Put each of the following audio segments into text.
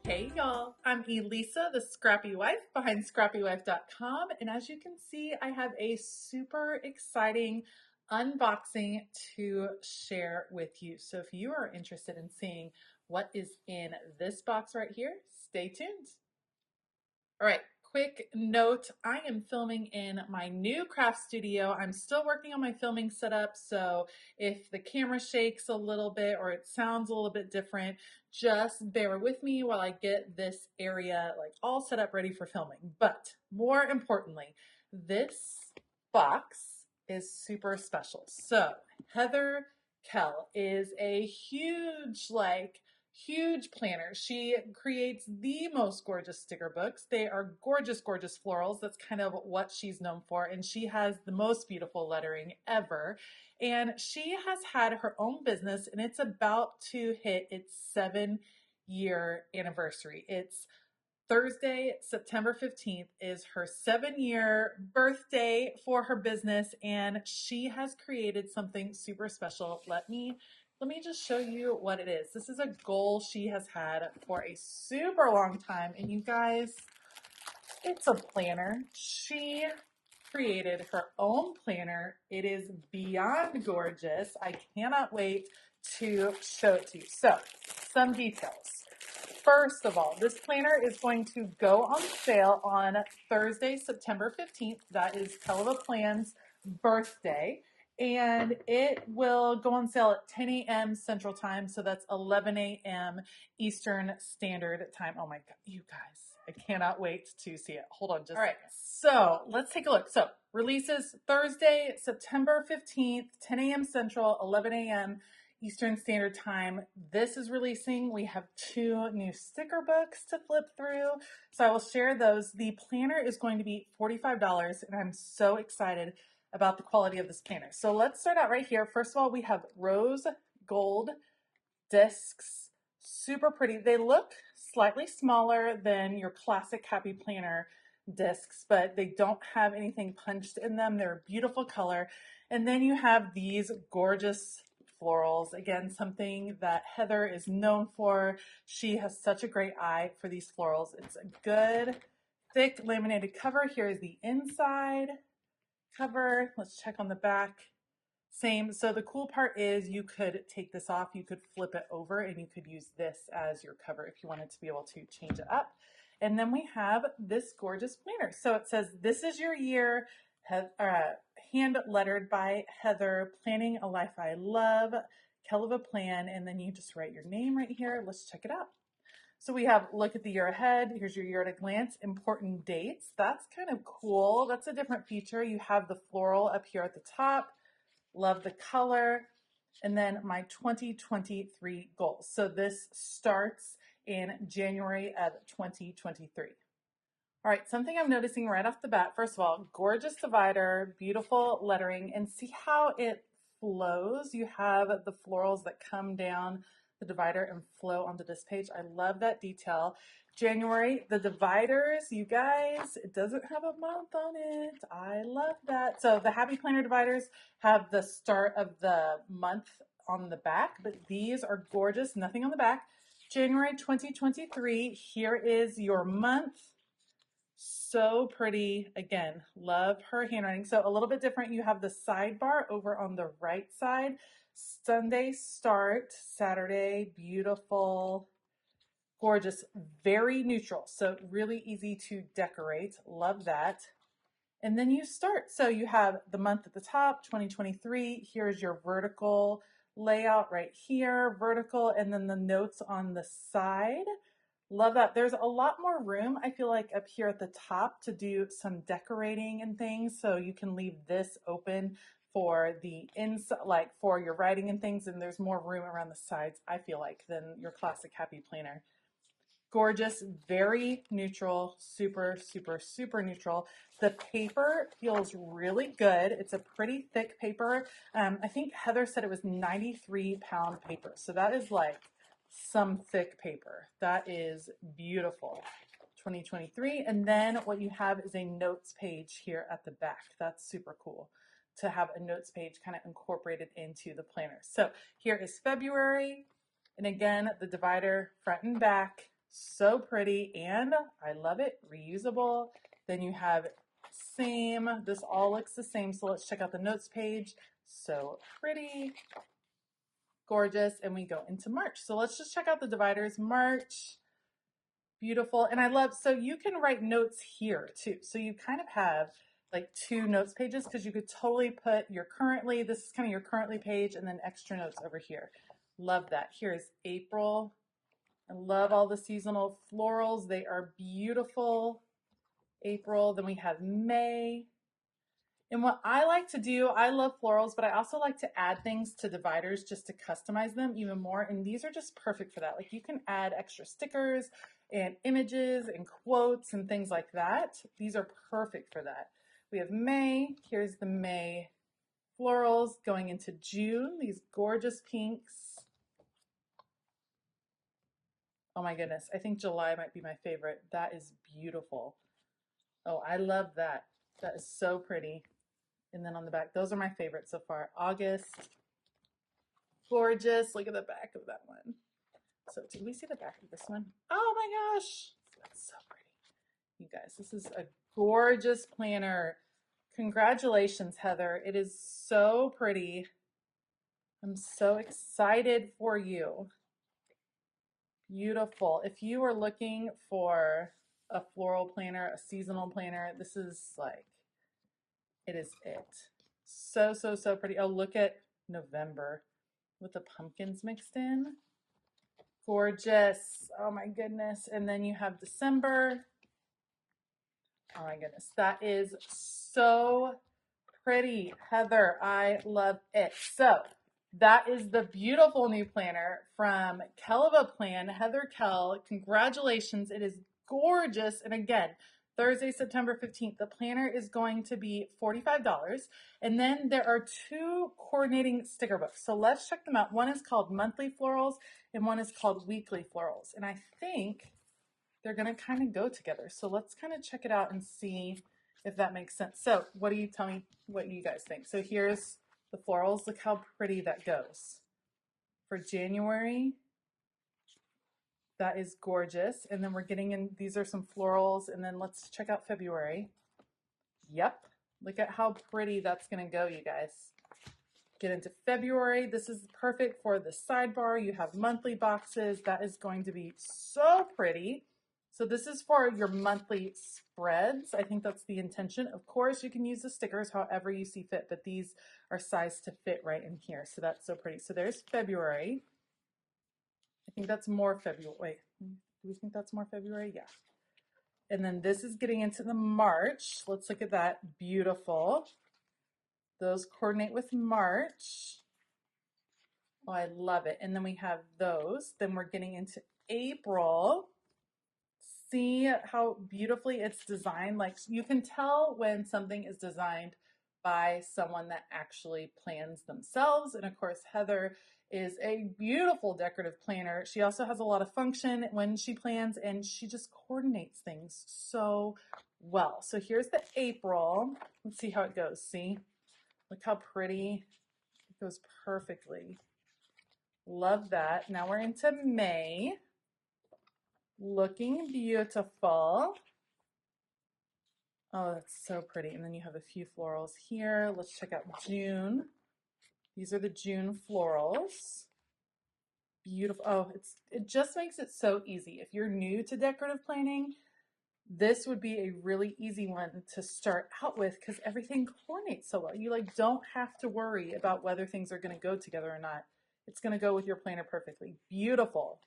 Hey y'all, I'm Elisa, the Scrappy Wife behind ScrappyWife.com, and as you can see, I have a super exciting unboxing to share with you. So if you are interested in seeing what is in this box right here, stay tuned. All right, quick note, I am filming in my new craft studio. I'm still working on my filming setup, so if the camera shakes a little bit or it sounds a little bit different, just bear with me while I get this area like all set up ready for filming. But more importantly, this box is super special. So Heather Kell is a huge planner. She creates the most gorgeous sticker books. They are gorgeous, gorgeous florals. That's kind of what she's known for. And she has the most beautiful lettering ever. And she has had her own business and it's about to hit its 7-year anniversary. It's Thursday, September 15th is her 7-year birthday for her business, and she has created something super special. Let me just show you what it is. This is a goal she has had for a super long time, and you guys, it's a planner. She created her own planner. It is beyond gorgeous. I cannot wait to show it to you. So, some details. First of all, this planner is going to go on sale on Thursday, September 15th. That is Kellofaplan's birthday. And it will go on sale at 10 a.m. Central Time. So that's 11 a.m. Eastern Standard Time. Oh my God, you guys, I cannot wait to see it. Hold on just all right. So let's take a look. So releases Thursday, September 15th, 10 a.m. Central, 11 a.m. Eastern Standard Time. This is releasing. We have 2 new sticker books to flip through. So I will share those. The planner is going to be $45 and I'm so excited about the quality of this planner. So let's start out right here. First of all, we have rose gold discs. Super pretty. They look slightly smaller than your classic Happy Planner discs, but they don't have anything punched in them. They're a beautiful color. And then you have these gorgeous florals. Again, something that Heather is known for. She has such a great eye for these florals. It's a good, thick laminated cover. Here is the inside cover. Let's check on the back. Same. So the cool part is you could take this off, you could flip it over, and you could use this as your cover if you wanted to be able to change it up. And then we have this gorgeous planner. So it says, "This is your year," hand lettered by Heather, "Planning a Life I Love, Kellofaplan," and then you just write your name right here. Let's check it out. So we have look at the year ahead. Here's your year at a glance, important dates. That's kind of cool. That's a different feature. You have the floral up here at the top. Love the color. And then my 2023 goals. So this starts in January of 2023. All right, something I'm noticing right off the bat, first of all, gorgeous divider, beautiful lettering, and see how it flows. You have the florals that come down the divider and flow onto this page. I love that detail. January, the dividers, you guys, it doesn't have a month on it. I love that. So the Happy Planner dividers have the start of the month on the back, but these are gorgeous, nothing on the back. January 2023, here is your month. So pretty. Again, love her handwriting. So a little bit different. You have the sidebar over on the right side. Sunday start, Saturday, beautiful, gorgeous, very neutral. So really easy to decorate. Love that. And then you start. So you have the month at the top, 2023. Here's your vertical layout right here, vertical, and then the notes on the side. Love that. There's a lot more room, I feel like, up here at the top to do some decorating and things. So you can leave this open for the inside, like for your writing and things. And there's more room around the sides, I feel like, than your classic Happy Planner. Gorgeous, very neutral, super, super, super neutral. The paper feels really good. It's a pretty thick paper. I think Heather said it was 93-pound paper. So that is like some thick paper. That is beautiful. 2023. And then what you have is a notes page here at the back. That's super cool to have a notes page kind of incorporated into the planner. So here is February. And again, the divider front and back. So pretty, and I love it, reusable. Then you have same, this all looks the same, so let's check out the notes page. So pretty, gorgeous, and we go into March. So let's just check out the dividers. March, beautiful, and I love, so you can write notes here too. So you kind of have like two notes pages because you could totally put your currently, this is kind of your currently page, and then extra notes over here. Love that. Here's April. I love all the seasonal florals. They are beautiful. April. Then we have May. And what I like to do, I love florals, but I also like to add things to dividers just to customize them even more. And these are just perfect for that. Like you can add extra stickers and images and quotes and things like that. These are perfect for that. We have May. Here's the May florals going into June. These gorgeous pinks. Oh my goodness. I think July might be my favorite. That is beautiful. Oh, I love that. That is so pretty. And then on the back, those are my favorites so far. August, gorgeous. Look at the back of that one. So did we see the back of this one? Oh my gosh, that's so pretty. You guys, this is a gorgeous planner. Congratulations, Heather. It is so pretty. I'm so excited for you. Beautiful. If you are looking for a floral planner, a seasonal planner, this is like, it is it. So, so, so pretty. Oh, look at November with the pumpkins mixed in. Gorgeous. Oh my goodness. And then you have December. Oh my goodness. That is so pretty, Heather. I love it. So that is the beautiful new planner from Kellofaplan, Heather Kell. Congratulations. It is gorgeous. And again, Thursday, September 15th, the planner is going to be $45. And then there are two coordinating sticker books. So let's check them out. One is called Monthly Florals and one is called Weekly Florals. And I think they're going to kind of go together. So let's kind of check it out and see if that makes sense. So what do you tell me what you guys think? So here's the florals. Look how pretty that goes. For January, that is gorgeous. And then we're getting in, these are some florals. And then let's check out February. Yep. Look at how pretty that's going to go, you guys. Get into February. This is perfect for the sidebar. You have monthly boxes. That is going to be so pretty. So this is for your monthly spreads. I think that's the intention. Of course, you can use the stickers however you see fit, but these are sized to fit right in here. So that's so pretty. So there's February. I think that's more February. Wait, do we think that's more February? Yeah. And then this is getting into the March. Let's look at that. Beautiful. Those coordinate with March. Oh, I love it. And then we have those. Then we're getting into April. See how beautifully it's designed. Like you can tell when something is designed by someone that actually plans themselves. And of course, Heather is a beautiful decorative planner. She also has a lot of function when she plans and she just coordinates things so well. So here's the April. Let's see how it goes. See, look how pretty. It goes perfectly. Love that. Now we're into May. Looking beautiful. Oh, that's so pretty. And then you have a few florals here. Let's check out June. These are the June florals. Beautiful. Oh, it just makes it so easy. If you're new to decorative planning, this would be a really easy one to start out with because everything coordinates so well. You like don't have to worry about whether things are going to go together or not. It's going to go with your planner perfectly. Beautiful.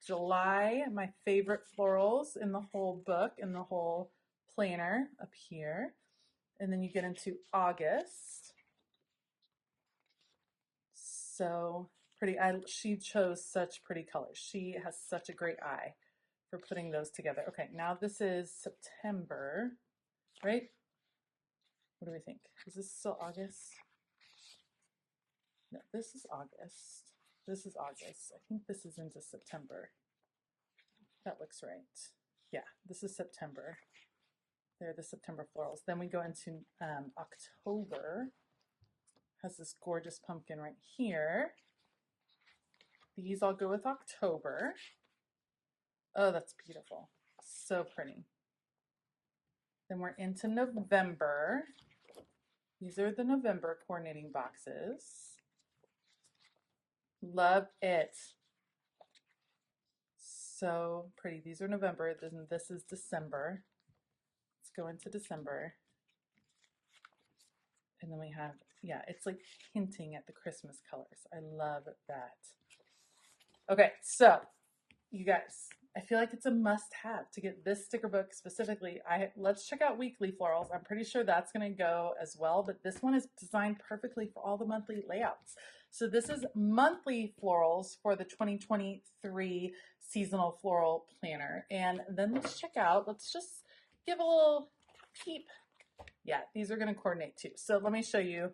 July, my favorite florals in the whole book, in the whole planner up here. And then you get into August. So pretty. She chose such pretty colors. She has such a great eye for putting those together. Okay, now this is September, right? What do we think? Is this still August? No, this is August. This is August. I think this is into September. That looks right. Yeah, this is September. They're the September florals. Then we go into October. Has this gorgeous pumpkin right here. These all go with October. Oh, that's beautiful. So pretty. Then we're into November. These are the November coordinating boxes. Love it. So pretty. These are November, then this is December. Let's go into December. And then we have, yeah, it's like hinting at the Christmas colors. I love that. Okay, so you guys, I feel like it's a must-have to get this sticker book specifically. Let's check out weekly florals. I'm pretty sure that's going to go as well, but this one is designed perfectly for all the monthly layouts. So this is monthly florals for the 2023 seasonal floral planner. And then let's check out, let's just give a little peep. Yeah, these are going to coordinate too. So let me show you.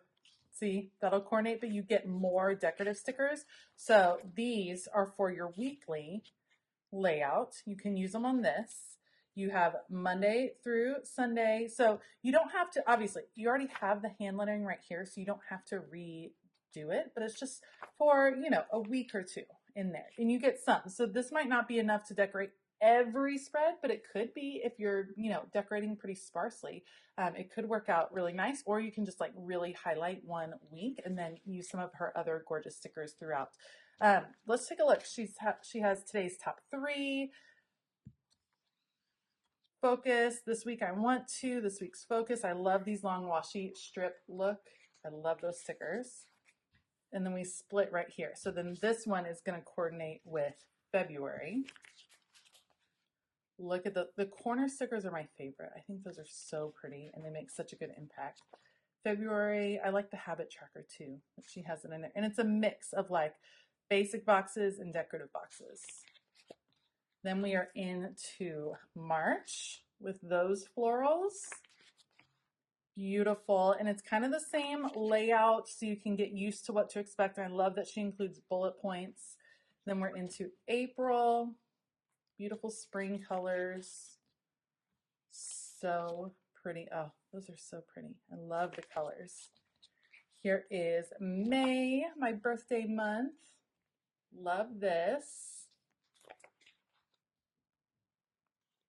See, that'll coordinate, but you get more decorative stickers. So these are for your weekly layout. You can use them on this. You have Monday through Sunday. So you don't have to, obviously, you already have the hand lettering right here, so you don't have to redo it, but it's just for, you know, a week or two in there. And you get some. So this might not be enough to decorate every spread, but it could be if you're, you know, decorating pretty sparsely. It could work out really nice, or you can just like really highlight one week and then use some of her other gorgeous stickers throughout. Let's take a look. She has today's top 3. Focus. This week I want to. This week's focus. I love these long washi strip look. I love those stickers. And then we split right here. So then this one is going to coordinate with February. Look at the corner stickers are my favorite. I think those are so pretty and they make such a good impact. February, I like the habit tracker too. She has it in there. And it's a mix of like basic boxes and decorative boxes. Then we are into March with those florals. Beautiful. And it's kind of the same layout so you can get used to what to expect. I love that she includes bullet points. Then we're into April. Beautiful spring colors. So pretty. Oh, those are so pretty. I love the colors. Here is May, my birthday month. Love this.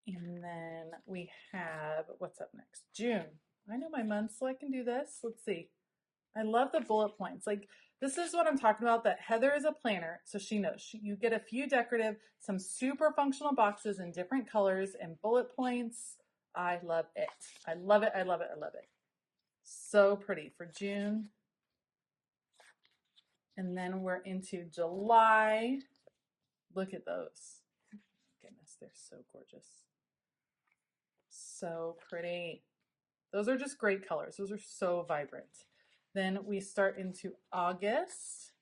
And then we have, what's up next? June. I know my months, so I can do this. Let's see. I love the bullet points. Like, this is what I'm talking about, that Heather is a planner, so she knows. You get a few decorative, some super functional boxes in different colors and bullet points. I love it. I love it. I love it. I love it. So pretty for June. And then we're into July. Look at those. Goodness, they're so gorgeous. So pretty. Those are just great colors. Those are so vibrant. Then we start into August.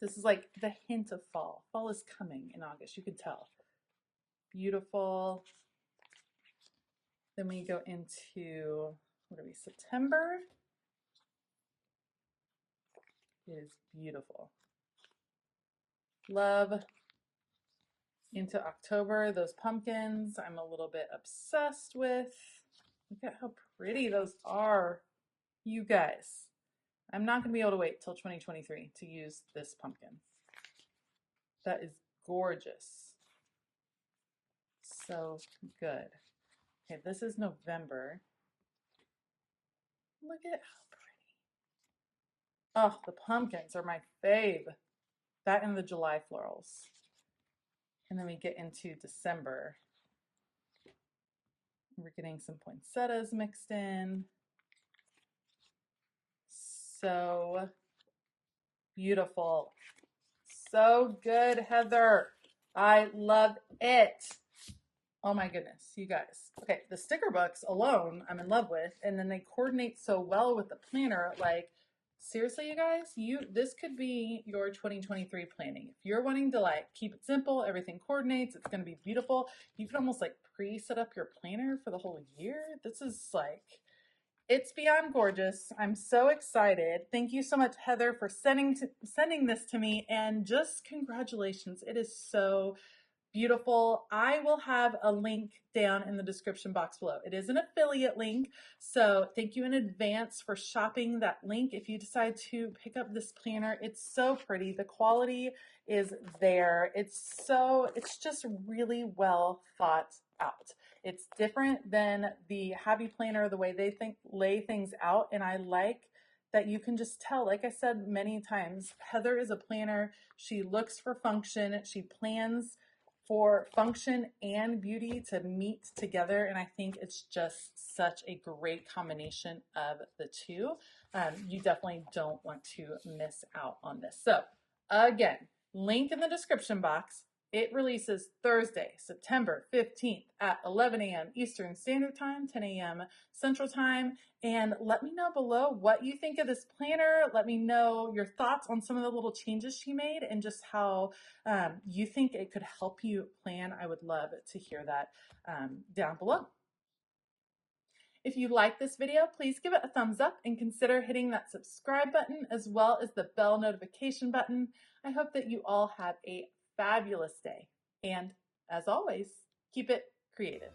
This is like the hint of fall. Fall is coming in August, you can tell. Beautiful. Then we go into, what are we, September? It is beautiful. Love. Into October, those pumpkins I'm a little bit obsessed with. Look at how pretty those are. You guys, I'm not going to be able to wait till 2023 to use this pumpkin. That is gorgeous. So good. Okay, this is November. Look at how pretty. Oh, the pumpkins are my fave. That and the July florals. And then we get into December. We're getting some poinsettias mixed in. So beautiful. So good, Heather. I love it. Oh my goodness, you guys. Okay, the sticker books alone I'm in love with, and then they coordinate so well with the planner. Like, seriously, you guys, this could be your 2023 planning. If you're wanting to like keep it simple, everything coordinates, it's going to be beautiful. You can almost like pre-set up your planner for the whole year. This is like, it's beyond gorgeous. I'm so excited. Thank you so much, Heather, for sending this to me, and just congratulations. It is so beautiful. I will have a link down in the description box below. It is an affiliate link, so thank you in advance for shopping that link. If you decide to pick up this planner, it's so pretty. The quality is there. It's just really well thought out. It's different than the Happy Planner, the way they lay things out, and I like that you can just tell, like I said many times, Heather is a planner. She looks for function. She plans for function and beauty to meet together. And I think it's just such a great combination of the two. You definitely don't want to miss out on this. So again, link in the description box. It releases Thursday, September 15th at 11 a.m. Eastern Standard Time, 10 a.m. Central Time. And let me know below what you think of this planner. Let me know your thoughts on some of the little changes she made and just how you think it could help you plan. I would love to hear that down below. If you like this video, please give it a thumbs up and consider hitting that subscribe button as well as the bell notification button. I hope that you all have a fabulous day. And as always, keep it creative.